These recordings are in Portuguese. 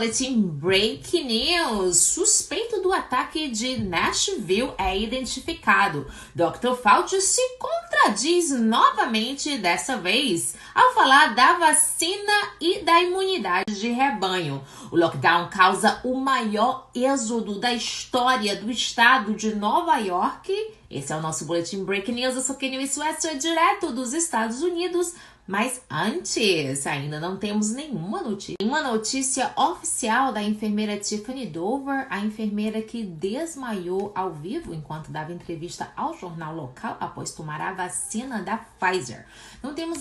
Boletim Break News. Suspeito do ataque de Nashville é identificado. Dr. Fauci se contradiz novamente dessa vez ao falar da vacina e da imunidade de rebanho. O lockdown causa o maior êxodo da história do estado de Nova York. Esse é o nosso Boletim Break News. Eu sou Kenny Westwester, direto dos Estados Unidos. Mas antes, ainda não temos nenhuma notícia. Uma notícia oficial da enfermeira Tiffany Dover, a enfermeira que desmaiou ao vivo enquanto dava entrevista ao jornal local após tomar a vacina da Pfizer. Não temos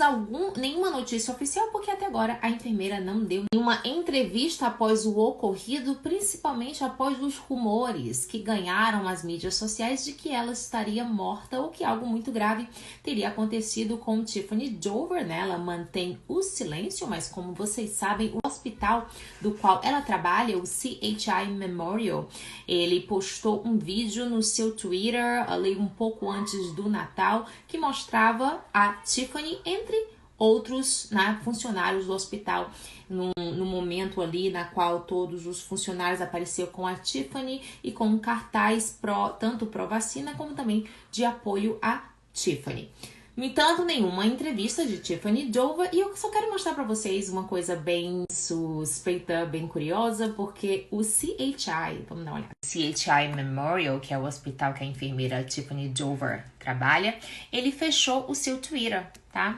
nenhuma notícia oficial porque até agora a enfermeira não deu nenhuma entrevista após o ocorrido, principalmente após os rumores que ganharam as mídias sociais de que ela estaria morta ou que algo muito grave teria acontecido com Tiffany Dover, né? Ela mantém o silêncio, mas como vocês sabem, o hospital do qual ela trabalha, o CHI Memorial, ele postou um vídeo no seu Twitter, ali um pouco antes do Natal, que mostrava a Tiffany, entre outros, né, funcionários do hospital, no momento ali na qual todos os funcionários apareceram com a Tiffany e com um cartaz tanto pró-vacina como também de apoio a Tiffany. No entanto, nenhuma entrevista de Tiffany Dover, e eu só quero mostrar para vocês uma coisa bem suspeita, bem curiosa, porque o CHI, vamos dar uma olhada, CHI Memorial, que é o hospital que a enfermeira Tiffany Dover trabalha, ele fechou o seu Twitter, tá?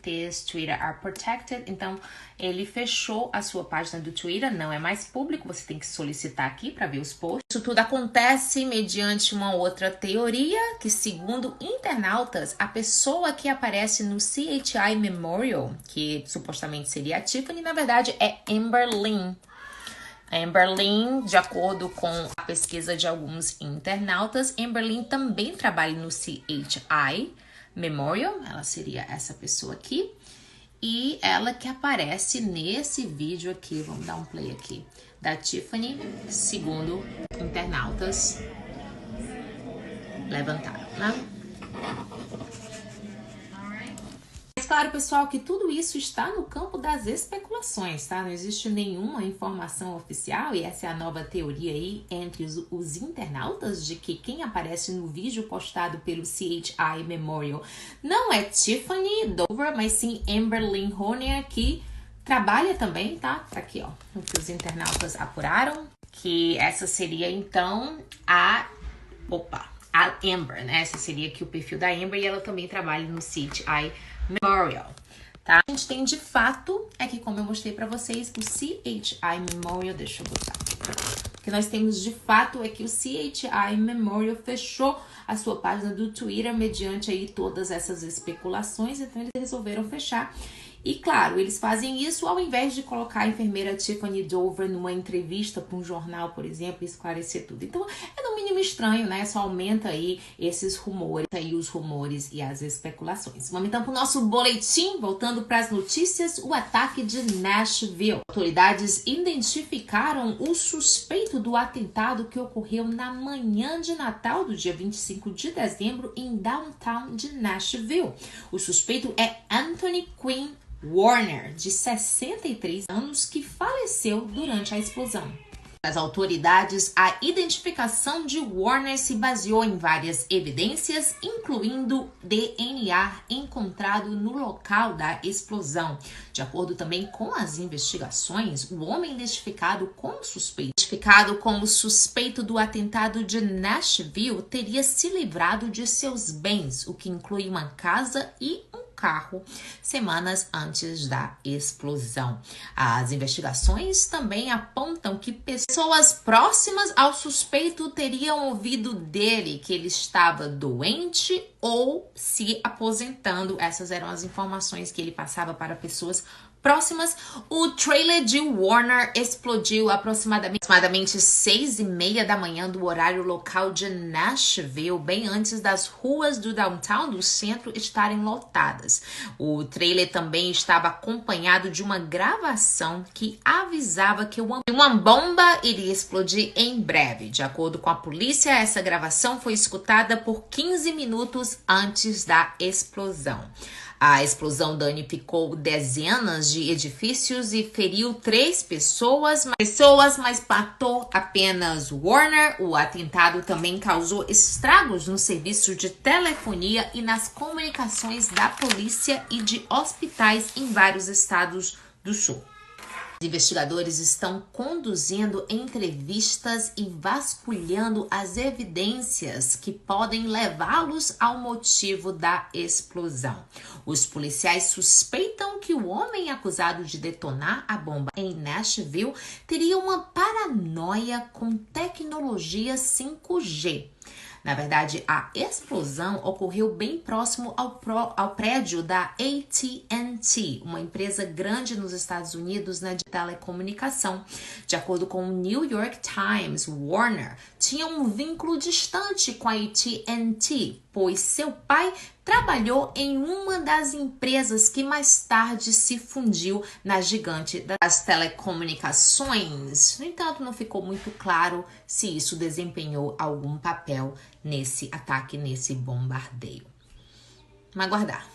These Twitter are protected. Então, ele fechou a sua página do Twitter, não é mais público, você tem que solicitar aqui para ver os posts. Isso tudo acontece mediante uma outra teoria, que segundo internautas, a pessoa que aparece no CHI Memorial, que supostamente seria a Tiffany, na verdade é Amber Lynn. Amber Lynn, de acordo com a pesquisa de alguns internautas, Amber Lynn também trabalha no CHI Memorial, ela seria essa pessoa aqui, e ela que aparece nesse vídeo aqui, vamos dar um play aqui, da Tiffany, segundo internautas levantaram, né? Mas claro, pessoal, que tudo isso está no campo das especulações, tá? Não existe nenhuma informação oficial, e essa é a nova teoria aí entre os internautas, de que quem aparece no vídeo postado pelo CHI Memorial não é Tiffany Dover, mas sim Amber Lynn Horner, que trabalha também, tá? Tá aqui, ó, o que os internautas apuraram, que essa seria então a Amber, né? Essa seria aqui o perfil da Amber, e ela também trabalha no CHI Memorial, tá? A gente tem de fato, que como eu mostrei pra vocês, o CHI Memorial, deixa eu botar aqui. O que nós temos de fato é que o CHI Memorial fechou a sua página do Twitter mediante aí todas essas especulações, então eles resolveram fechar. E claro, eles fazem isso ao invés de colocar a enfermeira Tiffany Dover numa entrevista para um jornal, por exemplo, e esclarecer tudo. Então, é no mínimo estranho, né? Só aumenta aí esses rumores, aí os rumores e as especulações. Vamos então para o nosso boletim, voltando para as notícias, o ataque de Nashville. Autoridades identificaram o suspeito do atentado que ocorreu na manhã de Natal do dia 25 de dezembro em downtown de Nashville. O suspeito é Anthony Quinn Warner, de 63 anos, que faleceu durante a explosão. As autoridades, a identificação de Warner se baseou em várias evidências, incluindo DNA encontrado no local da explosão. De acordo também com as investigações, o homem identificado como suspeito do atentado de Nashville teria se livrado de seus bens, o que inclui uma casa e um carro, semanas antes da explosão. As investigações também apontam que pessoas próximas ao suspeito teriam ouvido dele que ele estava doente ou se aposentando. Essas eram as informações que ele passava para pessoas próximas. O trailer de Warner explodiu aproximadamente 6:30 da manhã do horário local de Nashville, bem antes das ruas do downtown do centro estarem lotadas. O trailer também estava acompanhado de uma gravação que avisava que uma bomba iria explodir em breve. De acordo com a polícia, essa gravação foi escutada por 15 minutos antes da explosão. A explosão danificou dezenas de edifícios e feriu 3 pessoas, mas matou apenas Warner. O atentado também causou estragos no serviço de telefonia e nas comunicações da polícia e de hospitais em vários estados do sul. Os investigadores estão conduzindo entrevistas e vasculhando as evidências que podem levá-los ao motivo da explosão. Os policiais suspeitam que o homem acusado de detonar a bomba em Nashville teria uma paranoia com tecnologia 5G. Na verdade, a explosão ocorreu bem próximo ao prédio da AT&T, uma empresa grande nos Estados Unidos, né, de telecomunicação. De acordo com o New York Times, Warner tinha um vínculo distante com a AT&T, pois seu pai trabalhou em uma das empresas que mais tarde se fundiu na gigante das telecomunicações. No entanto, não ficou muito claro se isso desempenhou algum papel nesse ataque, nesse bombardeio. Vamos aguardar.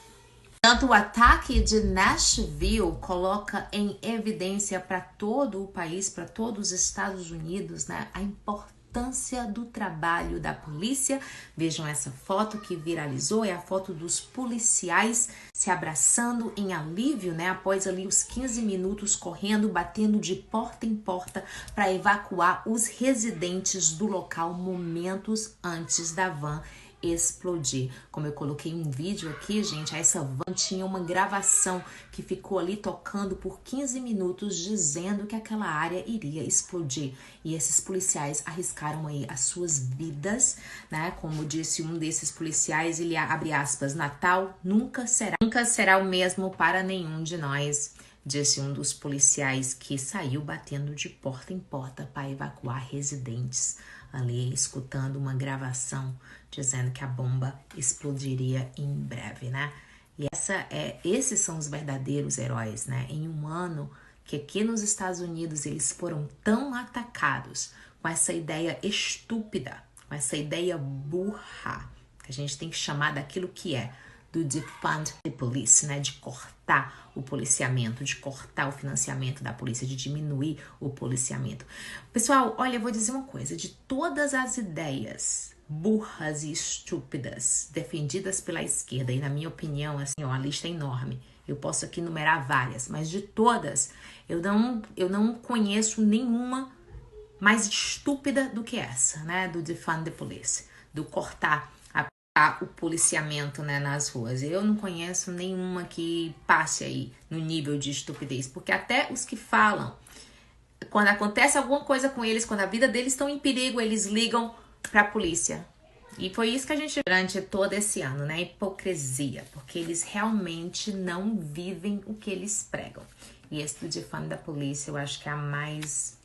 Tanto o ataque de Nashville coloca em evidência para todo o país, para todos os Estados Unidos, né, a importância do trabalho da polícia. Vejam essa foto que viralizou, é a foto dos policiais se abraçando em alívio, né, após ali os 15 minutos correndo, batendo de porta em porta para evacuar os residentes do local momentos antes da van explodir. Como eu coloquei um vídeo aqui, gente, essa van tinha uma gravação que ficou ali tocando por 15 minutos dizendo que aquela área iria explodir. E esses policiais arriscaram aí as suas vidas, né? Como disse um desses policiais, ele abre aspas, Natal nunca será o mesmo para nenhum de nós, disse um dos policiais que saiu batendo de porta em porta para evacuar residentes ali, escutando uma gravação dizendo que a bomba explodiria em breve, né? E esses são os verdadeiros heróis, né? Em um ano que aqui nos Estados Unidos eles foram tão atacados com essa ideia estúpida, com essa ideia burra, que a gente tem que chamar daquilo que é, do defund the police, né? De cortar o policiamento, de cortar o financiamento da polícia, de diminuir o policiamento. Pessoal, olha, eu vou dizer uma coisa, de todas as ideias burras e estúpidas defendidas pela esquerda, e na minha opinião, assim, ó, a lista é enorme, eu posso aqui numerar várias, mas de todas, eu não conheço nenhuma mais estúpida do que essa, né, do defund the police, do cortar o policiamento, né, nas ruas. Eu não conheço nenhuma que passe aí no nível de estupidez, porque até os que falam, quando acontece alguma coisa com eles, quando a vida deles está em perigo, eles ligam para a polícia. E foi isso que a gente durante todo esse ano, né, hipocrisia, porque eles realmente não vivem o que eles pregam. E esse do defund da polícia, eu acho que é a mais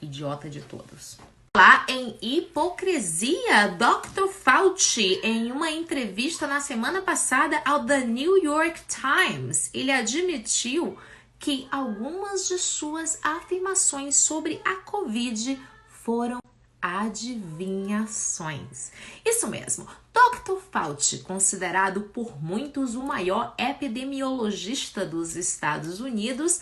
idiota de todos. Lá em hipocrisia, Dr. Fauci, em uma entrevista na semana passada ao The New York Times, ele admitiu que algumas de suas afirmações sobre a Covid foram adivinhações. Isso mesmo, Dr. Fauci, considerado por muitos o maior epidemiologista dos Estados Unidos,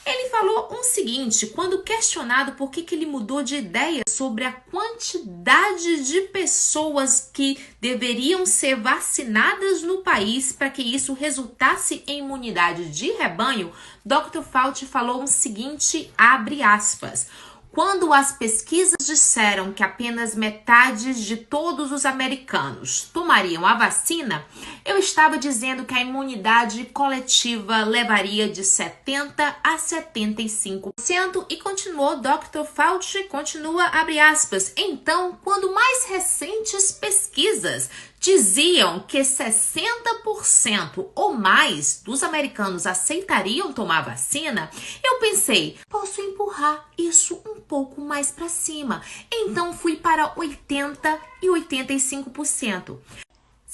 ele falou o seguinte, quando questionado por que ele mudou de ideia sobre a quantidade de pessoas que deveriam ser vacinadas no país para que isso resultasse em imunidade de rebanho, Dr. Fauci falou o seguinte, abre aspas, quando as pesquisas disseram que apenas metade de todos os americanos tomariam a vacina, eu estava dizendo que a imunidade coletiva levaria de 70% a 75%. E continuou, Dr. Fauci continua, abre aspas, então, quando mais recentes pesquisas diziam que 60% ou mais dos americanos aceitariam tomar vacina, eu pensei, posso empurrar isso um pouco mais para cima. Então fui para 80% e 85%.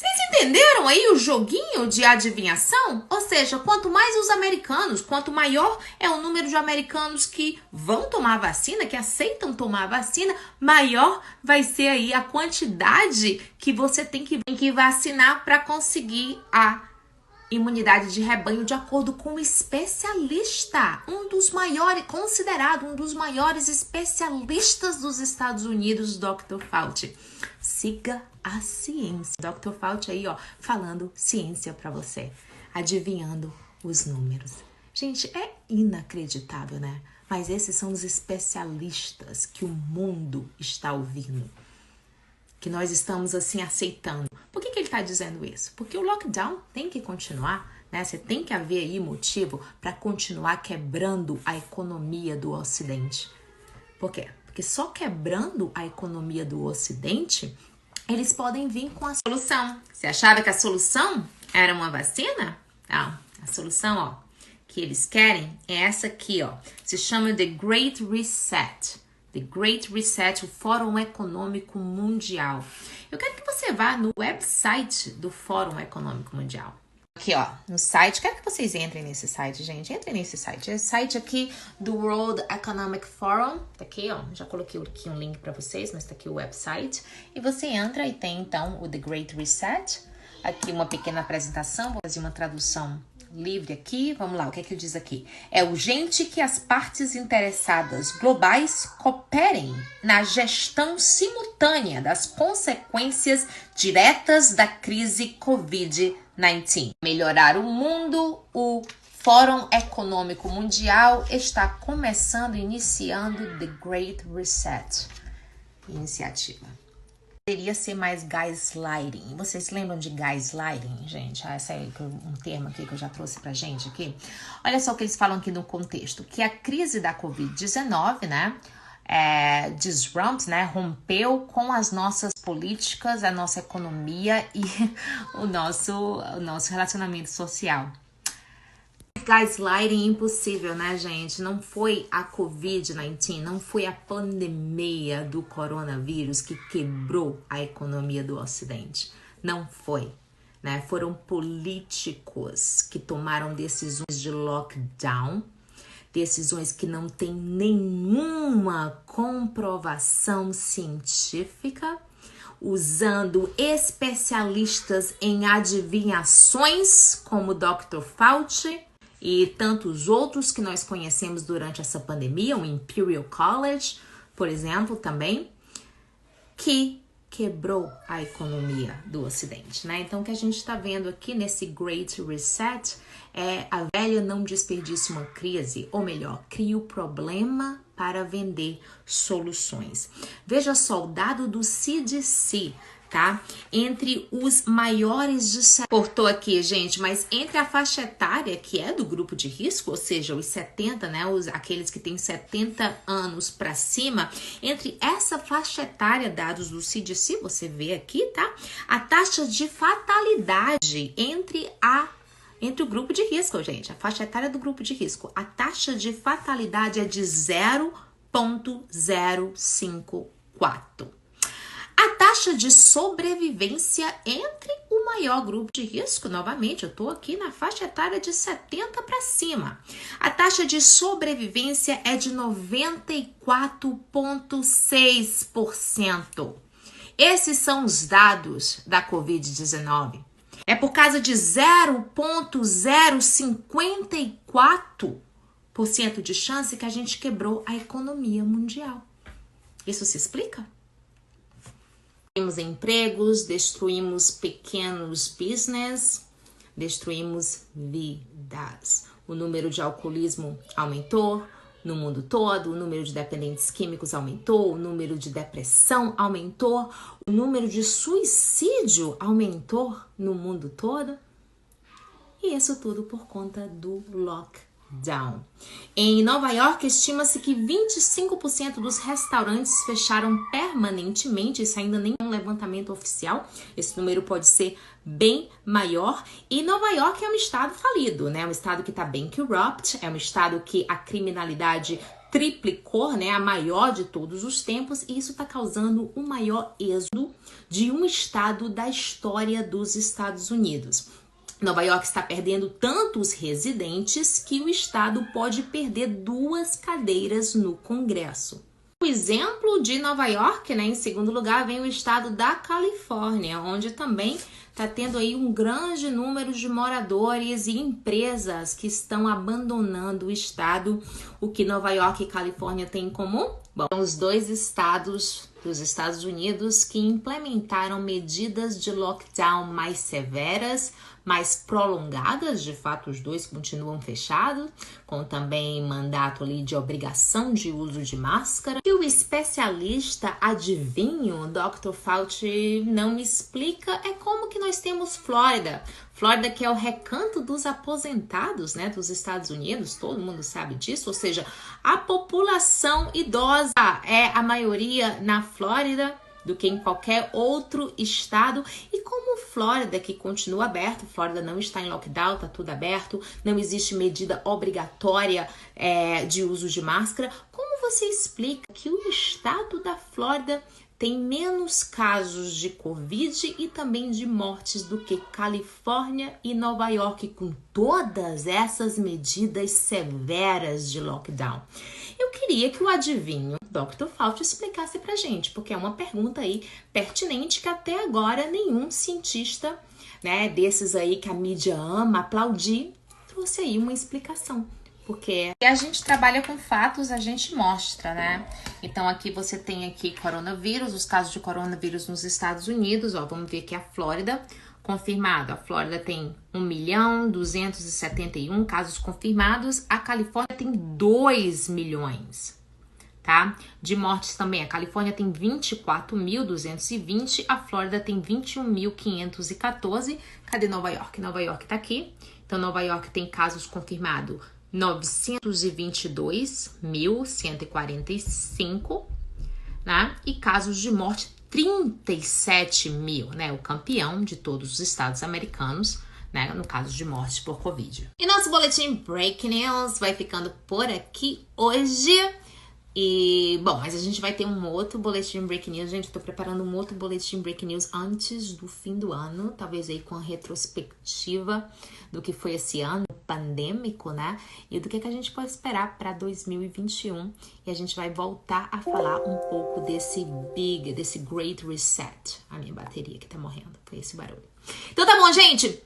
Vocês entenderam aí o joguinho de adivinhação? Ou seja, quanto mais os americanos, quanto maior é o número de americanos que vão tomar a vacina, que aceitam tomar a vacina, maior vai ser aí a quantidade que você tem que vacinar para conseguir a imunidade de rebanho de acordo com um especialista, considerado um dos maiores especialistas dos Estados Unidos, Dr. Fauci. Siga a ciência. Dr. Fauci aí, ó, falando ciência para você, adivinhando os números. Gente, é inacreditável, né? Mas esses são os especialistas que o mundo está ouvindo, que nós estamos assim aceitando. Por que ele está dizendo isso? Porque o lockdown tem que continuar, né? Você tem que haver aí motivo para continuar quebrando a economia do Ocidente. Por quê? Porque só quebrando a economia do Ocidente, eles podem vir com a solução. Você achava que a solução era uma vacina? Não, a solução, ó, que eles querem é essa aqui, ó. Se chama The Great Reset. The Great Reset, o Fórum Econômico Mundial. Eu quero que você vá no website do Fórum Econômico Mundial. Aqui, ó, no site. Quero que vocês entrem nesse site, gente. Entrem nesse site. É o site aqui do World Economic Forum. Tá aqui, ó. Já coloquei aqui um link para vocês, mas tá aqui o website. E você entra e tem, então, o The Great Reset. Aqui uma pequena apresentação. Vou fazer uma tradução livre aqui. Vamos lá, o que é que diz aqui? É urgente que as partes interessadas globais cooperem na gestão simultânea das consequências diretas da crise Covid-19. Melhorar o mundo, o Fórum Econômico Mundial está iniciando The Great Reset iniciativa. Deveria ser mais gaslighting. Vocês lembram de gaslighting, gente? Esse é um termo aqui que eu já trouxe pra gente aqui. Olha só o que eles falam aqui no contexto. Que a crise da Covid-19, né, rompeu com as nossas políticas, a nossa economia e o nosso relacionamento social. Gaslighting impossível, né, gente? Não foi a Covid-19, não foi a pandemia do coronavírus que quebrou a economia do Ocidente. Não foi, né? Foram políticos que tomaram decisões de lockdown, decisões que não têm nenhuma comprovação científica, usando especialistas em adivinhações, como o Dr. Fauci, e tantos outros que nós conhecemos durante essa pandemia, o Imperial College, por exemplo, também, que quebrou a economia do Ocidente, né? Então, o que a gente está vendo aqui nesse Great Reset é a velha não desperdice uma crise, ou melhor, cria o problema para vender soluções. Veja só, o dado do CDC, tá? Entre os maiores de... Cortou aqui, gente, mas entre a faixa etária, que é do grupo de risco, ou seja, os 70, né? Aqueles que têm 70 anos para cima, entre essa faixa etária, dados do CDC, você vê aqui, tá? A taxa de fatalidade entre o grupo de risco, gente, a faixa etária do grupo de risco, a taxa de fatalidade é de 0,054. A taxa de sobrevivência entre o maior grupo de risco, novamente, eu tô aqui na faixa etária de 70 para cima. A taxa de sobrevivência é de 94,6%. Esses são os dados da Covid-19. É por causa de 0,054% de chance que a gente quebrou a economia mundial. Isso se explica? Destruímos empregos, destruímos pequenos business, destruímos vidas. O número de alcoolismo aumentou no mundo todo, o número de dependentes químicos aumentou, o número de depressão aumentou, o número de suicídio aumentou no mundo todo. E isso tudo por conta do lockdown. Em Nova York, estima-se que 25% dos restaurantes fecharam permanentemente. Isso ainda nem é um levantamento oficial. Esse número pode ser bem maior. E Nova York é um estado falido, né? Um estado que está bem corrupt, é um estado que a criminalidade triplicou, né? A maior de todos os tempos. E isso está causando o maior êxodo de um estado da história dos Estados Unidos. Nova York está perdendo tantos residentes que o estado pode perder 2 cadeiras no Congresso. O exemplo de Nova York, né? Em segundo lugar, vem o estado da Califórnia, onde também está tendo aí um grande número de moradores e empresas que estão abandonando o estado. O que Nova York e Califórnia têm em comum? Bom, são os dois estados dos Estados Unidos que implementaram medidas de lockdown mais severas, mais prolongadas. De fato, os dois continuam fechados, com também mandato ali de obrigação de uso de máscara. E o especialista adivinho, Dr. Fauci, não me explica é como que nós temos Flórida. Flórida, que é o recanto dos aposentados, né, dos Estados Unidos, todo mundo sabe disso, ou seja, a população idosa é a maioria na Flórida do que em qualquer outro estado. E como Flórida, que continua aberto, Flórida não está em lockdown, tá tudo aberto, não existe medida obrigatória de uso de máscara, como você explica que o estado da Flórida tem menos casos de Covid e também de mortes do que Califórnia e Nova York, com todas essas medidas severas de lockdown? Eu queria que o adivinho, Dr. Fauci, explicasse pra gente, porque é uma pergunta aí pertinente que até agora nenhum cientista, né, desses aí que a mídia ama aplaudir, trouxe aí uma explicação. Porque a gente trabalha com fatos, a gente mostra, né? Então aqui você tem aqui coronavírus, os casos de coronavírus nos Estados Unidos, ó, vamos ver aqui a Flórida, confirmado. A Flórida tem 1.271.000 casos confirmados, a Califórnia tem 2 milhões, tá? De mortes também, a Califórnia tem 24.220, a Flórida tem 21.514. Cadê Nova York? Nova York tá aqui. Então Nova York tem casos confirmados 922.145, né? E casos de morte 37.000, né? O campeão de todos os estados americanos, né? No caso de morte por Covid. E nosso boletim Breaking News vai ficando por aqui hoje. E, bom, mas a gente vai ter um outro boletim Breaking News, gente. Eu tô preparando um outro boletim Breaking News antes do fim do ano, talvez aí com a retrospectiva do que foi esse ano pandêmico, né? E do que a gente pode esperar para 2021. E a gente vai voltar a falar um pouco desse Great Reset. A minha bateria que tá morrendo, foi esse barulho. Então tá bom, gente.